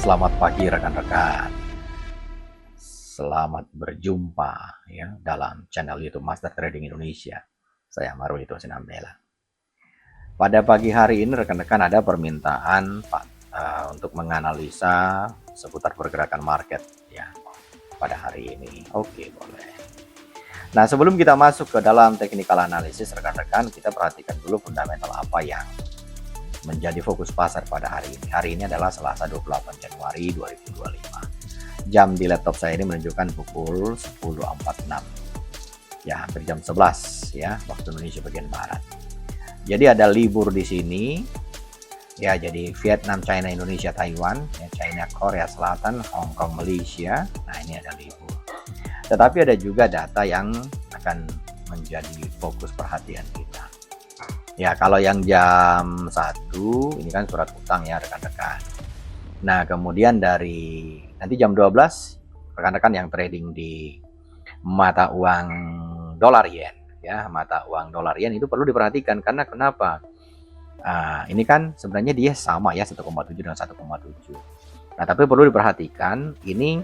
Selamat pagi rekan-rekan. Selamat berjumpa ya dalam channel YouTube Master Trading Indonesia. Saya Marulito Sinambela. Pada pagi hari ini rekan-rekan ada permintaan untuk menganalisa seputar pergerakan market ya pada hari ini. Oke, boleh. Nah, sebelum kita masuk ke dalam technical analysis rekan-rekan, kita perhatikan dulu fundamental apa yang menjadi fokus pasar pada hari ini. Hari ini adalah Selasa 28 Januari 2025. Jam di laptop saya ini menunjukkan pukul 10.46. Ya, hampir jam 11 ya, waktu Indonesia bagian barat. Jadi ada libur di sini. Ya, jadi Vietnam, China, Indonesia, Taiwan, ya, China, Korea Selatan, Hong Kong, Malaysia. Nah, ini ada libur. Tetapi ada juga data yang akan menjadi fokus perhatian kita. Ya, kalau yang jam 1 ini kan surat utang ya rekan-rekan. Nah, kemudian dari nanti jam 12 rekan-rekan yang trading di mata uang dolar yen ya, mata uang dolar yen itu perlu diperhatikan karena kenapa? Ini kan sebenarnya dia sama ya 1,7 dan 1,7. Nah, tapi perlu diperhatikan ini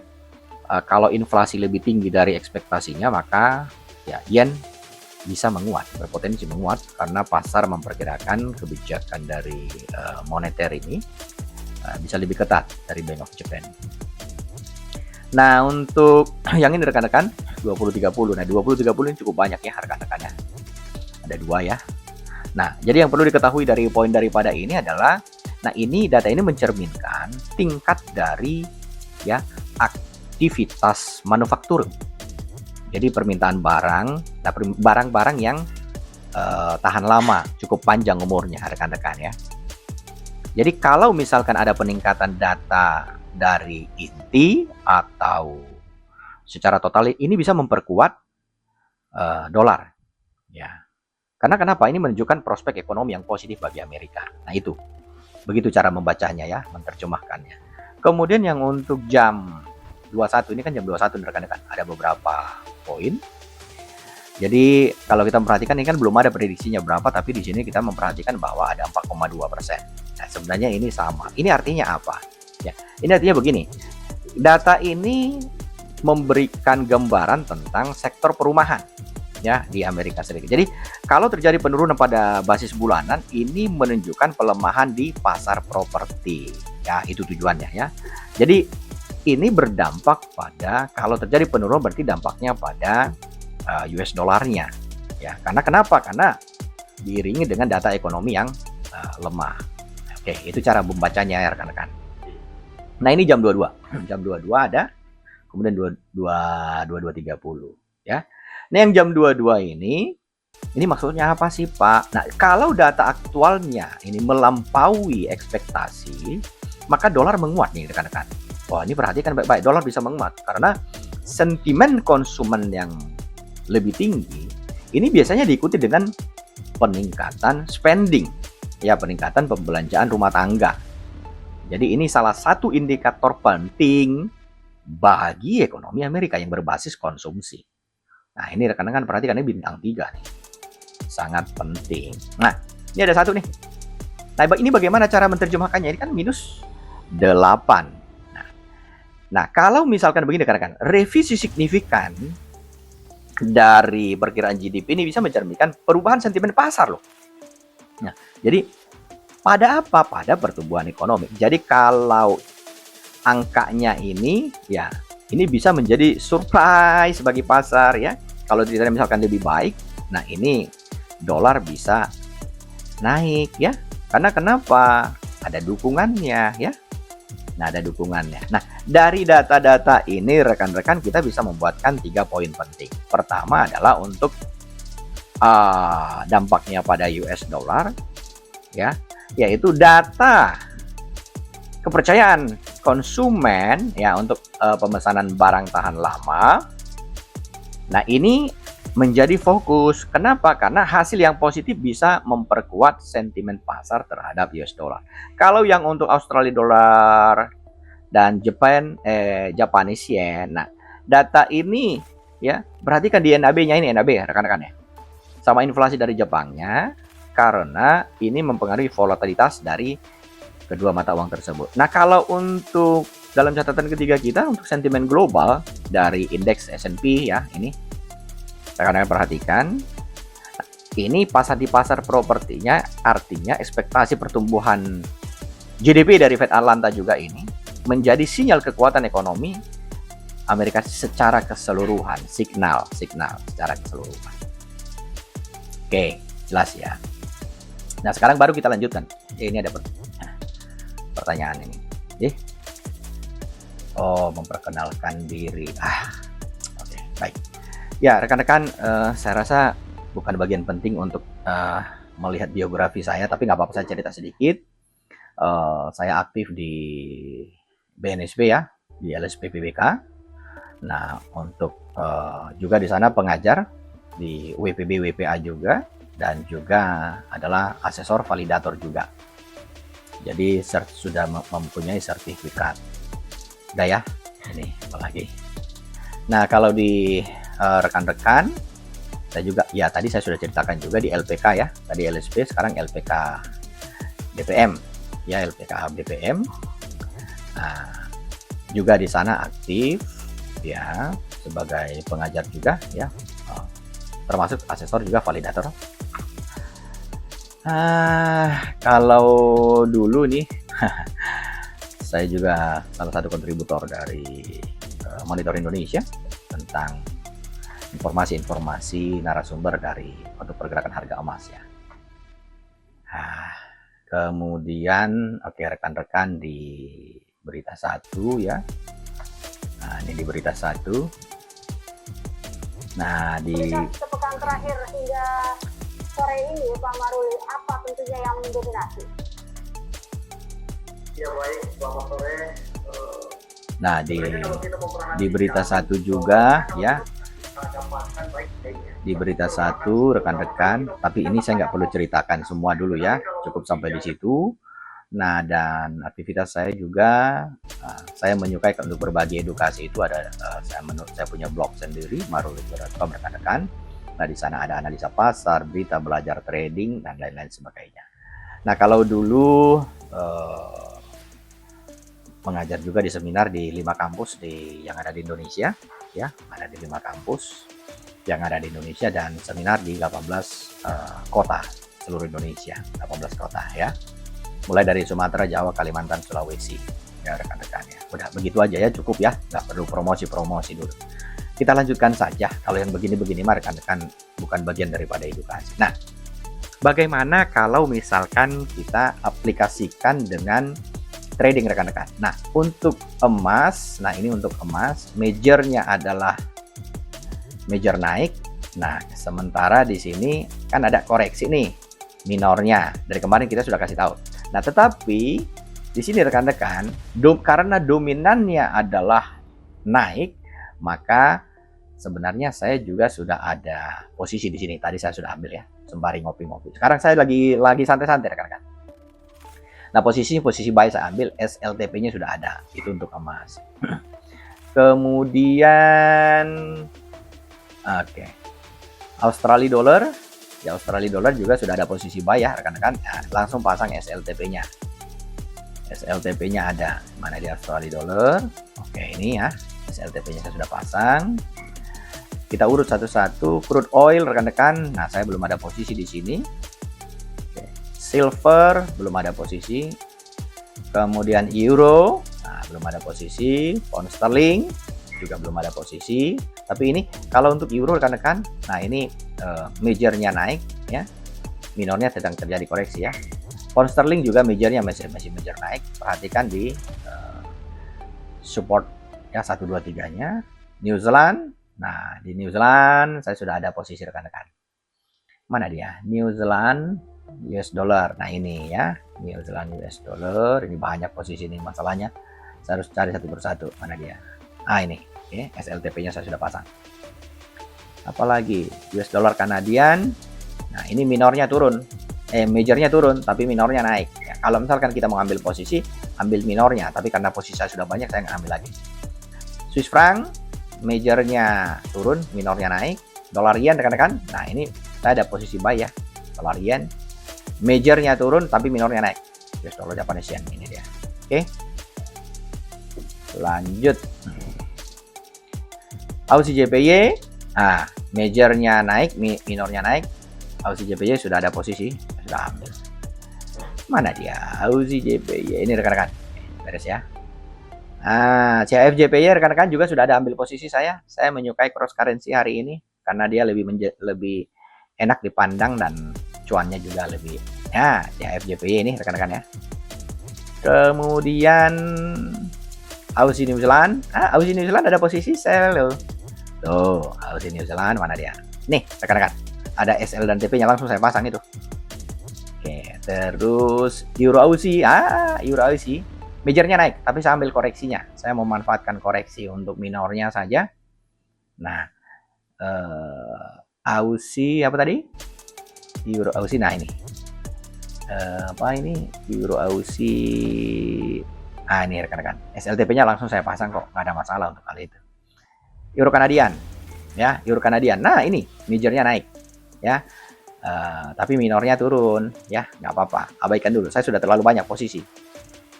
kalau inflasi lebih tinggi dari ekspektasinya maka ya yen bisa menguat, berpotensi menguat karena pasar memperkirakan kebijakan dari moneter ini bisa lebih ketat dari Bank of Japan. Nah, untuk yang ini rekan-rekan 2030. Nah, 2030 ini cukup banyak ya rekan-rekan ya. Ada dua ya. Nah, jadi yang perlu diketahui dari poin daripada ini adalah nah ini data ini mencerminkan tingkat dari ya aktivitas manufaktur. Jadi permintaan barang, nah barang-barang yang tahan lama, cukup panjang umurnya rekan-rekan ya. Jadi kalau misalkan ada peningkatan data dari inti atau secara total ini bisa memperkuat dolar ya. Karena kenapa? Ini menunjukkan prospek ekonomi yang positif bagi Amerika. Nah, itu. Begitu cara membacanya ya, menerjemahkannya. Kemudian yang untuk jam 21 ini kan jam 21 rekan-rekan, ada beberapa poin. Jadi kalau kita memperhatikan ini kan belum ada prediksinya berapa, tapi di sini kita memperhatikan bahwa ada 4,2%. Nah, sebenarnya ini sama. Ini artinya apa? Ya, ini artinya begini. Data ini memberikan gambaran tentang sektor perumahan ya di Amerika Serikat. Jadi kalau terjadi penurunan pada basis bulanan, ini menunjukkan pelemahan di pasar properti. Ya, itu tujuannya ya. Jadi ini berdampak pada kalau terjadi penurunan berarti dampaknya pada US dollarnya ya. Karena kenapa? Karena diiringi dengan data ekonomi yang lemah. Oke, itu cara membacanya ya rekan-rekan. Nah, ini jam 22. Jam 22 ada, kemudian 22.30 ya. Nah, yang jam 22 ini maksudnya apa sih, Pak? Nah, kalau data aktualnya ini melampaui ekspektasi, maka dolar menguat nih rekan-rekan. Wah, ini perhatikan baik-baik, dolar bisa menguat karena sentimen konsumen yang lebih tinggi ini biasanya diikuti dengan peningkatan spending ya, peningkatan pembelanjaan rumah tangga. Jadi ini salah satu indikator penting bagi ekonomi Amerika yang berbasis konsumsi. Nah, ini rekan-rekan perhatikan, ini bintang 3 nih. Sangat penting. Nah, ini ada satu nih. Nah, ini bagaimana cara menerjemahkannya? Ini kan minus 8. Nah, kalau misalkan begini rekan-rekan, revisi signifikan dari perkiraan GDP ini bisa mencerminkan perubahan sentimen pasar loh. Nah, jadi pada apa? Pada pertumbuhan ekonomi. Jadi kalau angkanya ini ya, ini bisa menjadi surprise bagi pasar ya. Kalau dilihat misalkan lebih baik, nah ini dolar bisa naik ya. Karena kenapa? Ada dukungannya ya. Nah, ada dukungannya. Nah, dari data-data ini rekan-rekan kita bisa membuatkan 3 poin penting. Pertama adalah untuk dampaknya pada US dollar ya, yaitu data kepercayaan konsumen ya untuk pemesanan barang tahan lama. Nah, ini menjadi fokus. Kenapa? Karena hasil yang positif bisa memperkuat sentimen pasar terhadap US dollar. Kalau yang untuk Australia dollar dan Japanese yen. Nah, data ini ya, perhatikan di NAB-nya ini, NAB rekan-rekan ya. Sama inflasi dari Jepangnya karena ini mempengaruhi volatilitas dari kedua mata uang tersebut. Nah, kalau untuk dalam catatan ketiga kita untuk sentimen global dari indeks S&P ya, ini rekan-rekan perhatikan. Ini di pasar propertinya, artinya ekspektasi pertumbuhan GDP dari Fed Atlanta juga ini menjadi sinyal kekuatan ekonomi Amerika secara keseluruhan, signal secara keseluruhan. Oke, jelas ya. Nah, sekarang baru kita lanjutkan. Ini ada pertanyaan ini. Memperkenalkan diri. Oke, baik. Ya, rekan-rekan, saya rasa bukan bagian penting untuk melihat biografi saya, tapi nggak apa-apa saya cerita sedikit. Saya aktif di BNSP ya, di LSP PBK. Nah, untuk juga di sana pengajar di WPB WPA juga, dan juga adalah asesor validator juga. Jadi sudah mempunyai sertifikat. Udah ya, ini apalagi. Nah, kalau di rekan-rekan, saya juga ya tadi saya sudah ceritakan juga di LPK ya, tadi LSP, sekarang LPK BPM ya, LPK BPM. Nah, juga di sana aktif ya sebagai pengajar juga ya, termasuk asesor juga validator. Kalau dulu nih saya juga salah satu kontributor dari Monitor Indonesia tentang informasi-informasi narasumber dari untuk pergerakan harga emas ya. Kemudian rekan-rekan di berita 1 ya. Nah, ini di berita 1. Nah, di sepekan terakhir hingga sore ini Pak Maruli, apa tentunya yang mendominasi? Ya baik, selamat sore. Nah, di berita 1 juga ya. Di berita 1 rekan-rekan, tapi ini saya nggak perlu ceritakan semua dulu ya, cukup sampai di situ. Nah, dan aktivitas saya juga, saya menyukai untuk berbagi edukasi itu ada, saya punya blog sendiri, maruli.com rekan-rekan. Nah, di sana ada analisa pasar, berita, belajar trading, dan lain-lain sebagainya. Nah, kalau dulu mengajar juga di seminar di 5 kampus yang ada di Indonesia, ya, ada di 5 kampus yang ada di Indonesia, dan seminar di 18 kota seluruh Indonesia, 18 kota ya, mulai dari Sumatera, Jawa, Kalimantan, Sulawesi ya rekan-rekan ya. Udah begitu aja ya, cukup ya, nggak perlu promosi dulu. Kita lanjutkan saja. Kalau yang begini-begini mah rekan-rekan bukan bagian daripada edukasi. Nah, bagaimana kalau misalkan kita aplikasikan dengan trading rekan-rekan? Nah, untuk emas, ini untuk emas, majornya adalah major naik. Nah, sementara di sini kan ada koreksi nih, minornya. Dari kemarin kita sudah kasih tahu. Nah, tetapi di sini rekan-rekan, karena dominannya adalah naik, maka sebenarnya saya juga sudah ada posisi di sini. Tadi saya sudah ambil ya, sembari ngopi-ngopi. Sekarang saya lagi santai-santai rekan-rekan. Nah, posisi buy saya ambil, SLTP-nya sudah ada. Itu untuk emas. Kemudian Australia dollar. Ya, Australia dollar juga sudah ada posisi buy ya rekan-rekan. Nah, langsung pasang SLTP-nya. SLTP-nya ada. Mana di Australia dollar? Oke, ini ya. SLTP-nya saya sudah pasang. Kita urut satu-satu. Crude oil rekan-rekan. Nah, saya belum ada posisi di sini. Silver belum ada posisi. Kemudian euro, nah, belum ada posisi. Pound sterling juga belum ada posisi. Tapi ini kalau untuk euro rekan-rekan, nah ini majornya naik ya, minornya sedang terjadi koreksi ya. Pound sterling juga majornya masih major naik. Perhatikan di support ya 1 2 3-nya. New Zealand, nah di New Zealand saya sudah ada posisi rekan-rekan. Mana dia? New Zealand US dollar. Nah, ini ya, New Zealand US dollar. Ini banyak posisi ini masalahnya. Saya harus cari satu persatu. Mana dia? Ini. Oke, SLTP-nya saya sudah pasang. Apalagi US dollar Kanadian. Nah, ini minornya turun. Majornya turun, tapi minornya naik. Ya, kalau misalkan kita mau ambil posisi, ambil minornya. Tapi karena posisi saya sudah banyak, saya nggak ambil lagi. Swiss franc, majornya turun, minornya naik. Dolar yen rekan-rekan. Nah, ini saya ada posisi buy ya. Dolar yen. Majornya turun tapi minornya naik. US dollar Japanese yen ini dia. Oke. Lanjut. Aussie JPY, majornya naik, minornya naik. Aussie JPY sudah ada posisi, sudah ambil. Mana dia? Aussie JPY ini rekan-rekan. Beres ya. CHF JPY rekan-rekan juga sudah ada ambil posisi saya. Saya menyukai cross currency hari ini karena dia lebih enak dipandang dan cuannya juga lebih. CHF JPY ini rekan-rekan ya. Kemudian Aussie New Zealand. Aussie New Zealand ada posisi sell loh. Tuh, Aussie New Zealand mana dia? Nih, rekan-rekan. Ada SL dan TP-nya langsung saya pasang itu. Oke, terus Euro Aussie. Euro Aussie. Majornya naik, tapi saya ambil koreksinya. Saya memanfaatkan koreksi untuk minornya saja. Nah, Aussie apa tadi? Euro Aussie. Nah, ini. Apa ini? Euro Aussie. Ini rekan-rekan. SLTP-nya langsung saya pasang kok, nggak ada masalah untuk hal itu. Euro Kanadian, ya, Euro Kanadian. Nah, ini majornya naik, ya, tapi minornya turun, ya, nggak apa-apa. Abaikan dulu. Saya sudah terlalu banyak posisi.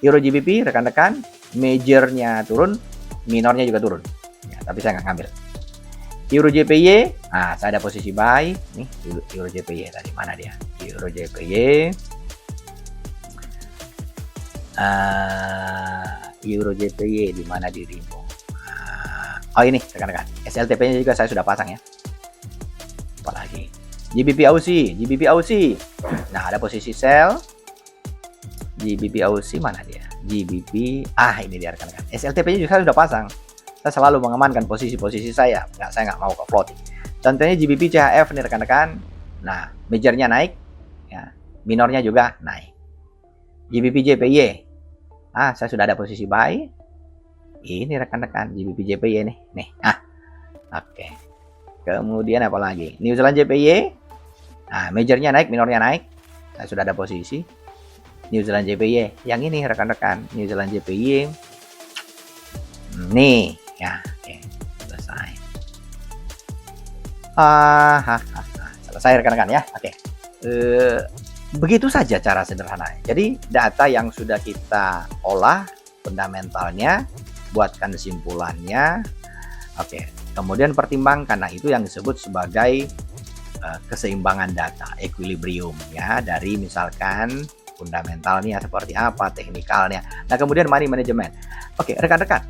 Euro GBP, rekan-rekan, majornya turun, minornya juga turun. Ya, tapi saya nggak ngambil. Euro JPY, saya ada posisi buy. Nih, Euro JPY tadi mana dia? Euro JPY. Euro JPY di mana dirimu? Ini rekan-rekan. SLTP-nya juga saya sudah pasang ya. Apalagi GBP Aussie. Nah, ada posisi sell. GBP Aussie mana dia? GBP. Ini dia rekan-rekan. SLTP-nya juga saya sudah pasang. Saya selalu mengamankan posisi-posisi saya. Saya nggak mau ke floating. Contohnya GBP CHF nih rekan-rekan. Nah, majornya naik, ya, minornya juga naik. GBP JPY. Saya sudah ada posisi buy. Ini rekan-rekan GBP JPY nih. Oke. Kemudian apa lagi? New Zealand JPY. Majornya naik, minornya naik. Saya sudah ada posisi. New Zealand JPY. Yang ini rekan-rekan, New Zealand JPY. Nih, ya, oke. Selesai. Selesai rekan-rekan ya. Oke. Begitu saja cara sederhana. Jadi data yang sudah kita olah fundamentalnya, buatkan kesimpulannya. Oke, kemudian pertimbangkan. Nah, itu yang disebut sebagai keseimbangan data, equilibrium ya, dari misalkan fundamentalnya seperti apa, teknikalnya. Nah, kemudian money management. Oke, rekan-rekan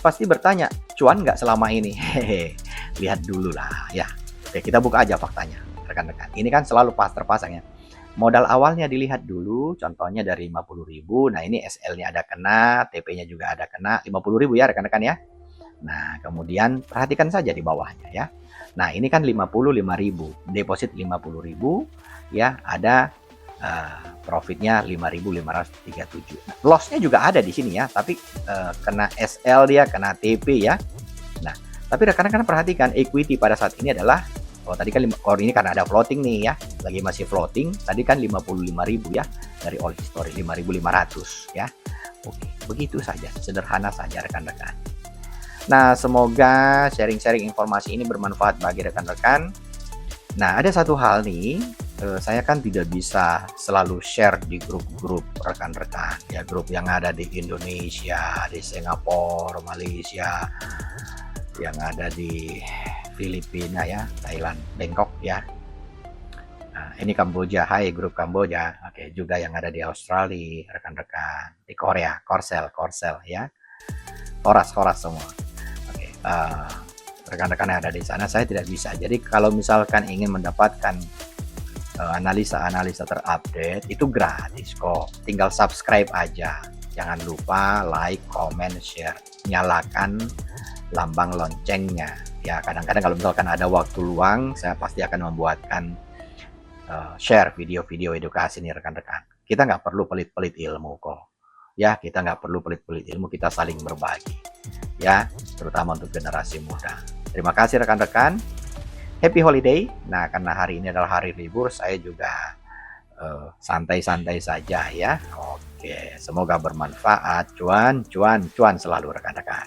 pasti bertanya, cuan nggak selama ini? Hehe, lihat dulu lah ya. Oke, kita buka aja faktanya rekan-rekan. Ini kan selalu terpasangnya. Modal awalnya dilihat dulu, contohnya dari 50.000. Nah, ini SL-nya ada kena, TP-nya juga ada kena, 50.000 ya rekan-rekan ya. Nah, kemudian perhatikan saja di bawahnya ya. Nah, ini kan 55.000, deposit 50.000 ya, ada profitnya 5.537. Nah, loss-nya juga ada di sini ya, tapi kena SL dia, kena TP ya. Nah, tapi rekan-rekan perhatikan equity pada saat ini adalah tadi kan ini karena ada floating nih ya, lagi masih floating. Tadi kan 55.000 ya dari all history, 5.500 ya. Oke, begitu saja, sederhana saja rekan-rekan. Nah, semoga sharing-sharing informasi ini bermanfaat bagi rekan-rekan. Nah, ada satu hal nih, saya kan tidak bisa selalu share di grup-grup rekan-rekan ya, grup yang ada di Indonesia, di Singapura, Malaysia, yang ada di Filipina ya, Thailand, Bangkok ya. Nah, ini Kamboja, hai grup Kamboja. Oke, juga yang ada di Australia, rekan-rekan, di Korea, Korsel ya. Koras semua. Oke, rekan-rekan yang ada di sana saya tidak bisa. Jadi kalau misalkan ingin mendapatkan analisa-analisa terupdate itu gratis kok. Tinggal subscribe aja. Jangan lupa like, comment, share. Nyalakan lambang loncengnya. Ya, kadang-kadang kalau misalkan ada waktu luang, saya pasti akan membuatkan share video-video edukasi nih rekan-rekan. Kita nggak perlu pelit-pelit ilmu kok. Ya, kita nggak perlu pelit-pelit ilmu, kita saling berbagi. Ya, terutama untuk generasi muda. Terima kasih rekan-rekan. Happy holiday. Nah, karena hari ini adalah hari libur, saya juga santai-santai saja ya. Oke, semoga bermanfaat. Cuan selalu rekan-rekan.